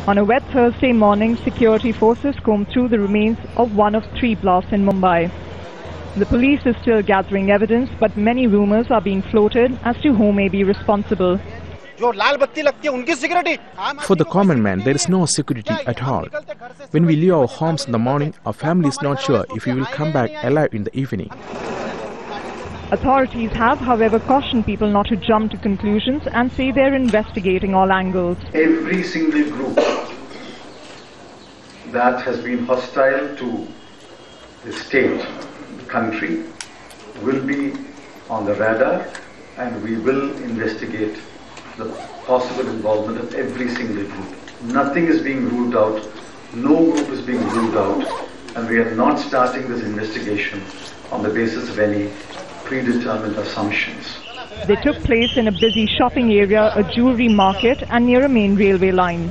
On a wet Thursday morning, security forces combed through the remains of one of 3 blasts in Mumbai. The police is still gathering evidence, but many rumors are being floated as to who may be responsible. For the common man, there is no security at all. When we leave our homes in the morning, our family is not sure if we will come back alive in the evening. Authorities have, however, cautioned people not to jump to conclusions and say they're investigating all angles. Every single group that has been hostile to the state, the country, will be on the radar, and we will investigate the possible involvement of every single group. Nothing is being ruled out, no group is being ruled out, and we are not starting this investigation on the basis of any predetermined assumptions. They took place in a busy shopping area, a jewellery market and near a main railway line.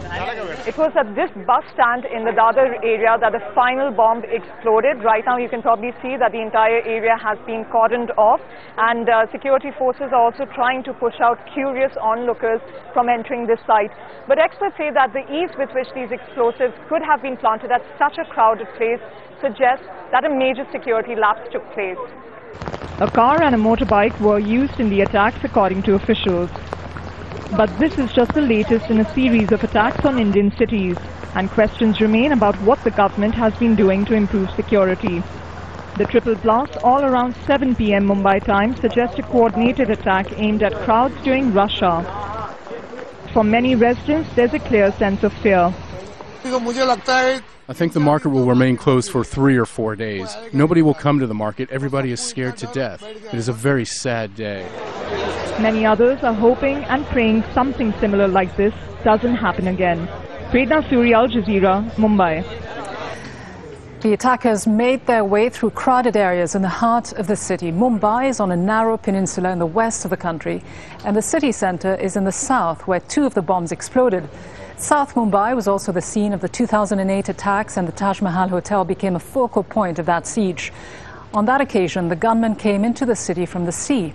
It was at this bus stand in the Dadar area that the final bomb exploded. Right now you can probably see that the entire area has been cordoned off, and security forces are also trying to push out curious onlookers from entering this site. But experts say that the ease with which these explosives could have been planted at such a crowded place suggests that a major security lapse took place. A car and a motorbike were used in the attacks, according to officials. But this is just the latest in a series of attacks on Indian cities, and questions remain about what the government has been doing to improve security. The triple blasts all around 7 p.m. Mumbai time suggest a coordinated attack aimed at crowds during rush hour. For many residents, there's a clear sense of fear. I think the market will remain closed for 3 or 4 days. Nobody will come to the market. Everybody is scared to death. It is a very sad day. Many others are hoping and praying something similar like this doesn't happen again. Prerna Suri, Al Jazeera, Mumbai. The attackers made their way through crowded areas in the heart of the city. Mumbai is on a narrow peninsula in the west of the country, and the city centre is in the south, where 2 of the bombs exploded. South Mumbai was also the scene of the 2008 attacks, and the Taj Mahal Hotel became a focal point of that siege. On that occasion, the gunmen came into the city from the sea.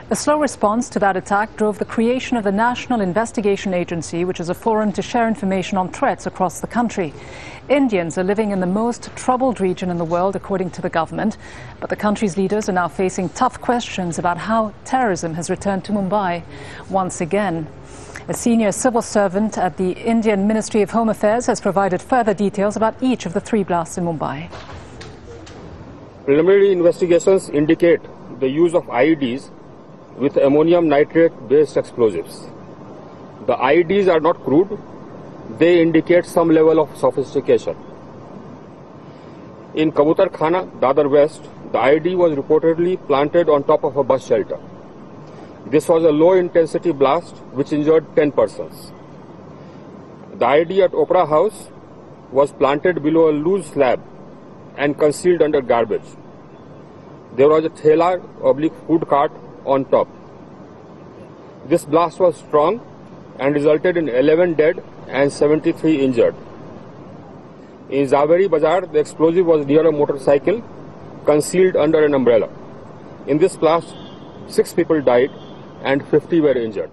A slow response to that attack drove the creation of the National Investigation Agency, which is a forum to share information on threats across the country. Indians are living in the most troubled region in the world, according to the government, but the country's leaders are now facing tough questions about how terrorism has returned to Mumbai once again. A senior civil servant at the Indian Ministry of Home Affairs has provided further details about each of the 3 blasts in Mumbai. Preliminary investigations indicate the use of IEDs with ammonium nitrate-based explosives. The IEDs are not crude, they indicate some level of sophistication. In Kabutar Khana, Dadar West, the IED was reportedly planted on top of a bus shelter. This was a low-intensity blast which injured 10 persons. The IED at Opera House was planted below a loose slab and concealed under garbage. There was a thela/food cart on top. This blast was strong and resulted in 11 dead and 73 injured. In Zaveri Bazar, the explosive was near a motorcycle concealed under an umbrella. In this blast, 6 people died and 50 were injured.